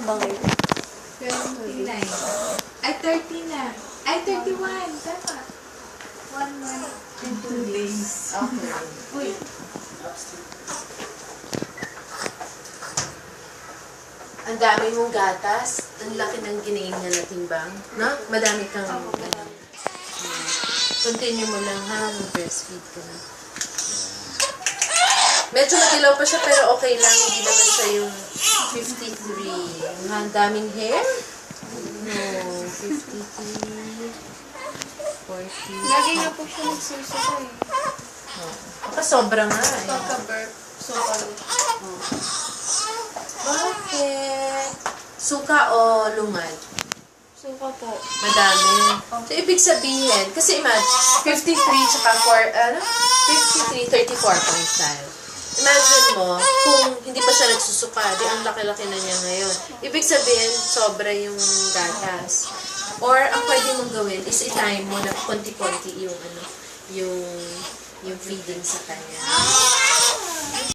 ba ngayon? 29. Ay, 30 na. Ay, 31. Tama. 1 month and 2 days. Okay. Uy. Ang dami mong gatas. Ang laki ng ginain nga na timbang. No? Madami kang... Continue mo lang ha. Mag-breastfeed ka na. Medyo madilaw pa siya pero okay lang. Hindi naman siya yung 53. Ang daming hair. No. 53. 40. Lagi nga po siya nagsusuka eh. Baka sobra nga eh. Pagka-burp, suka. Bakit? Suka o lumad? Suka po. Madami. So, ibig sabihin, kasi imagine, 53 tsaka 53, 34 point style. Imagine mo, kung hindi pa siya nagsusuka, di ang laki-laki na niya ngayon. Ibig sabihin, sobra yung gatas. Or, ang pwede mong gawin is i-time mo na konti-konti yung feeding sa kanya.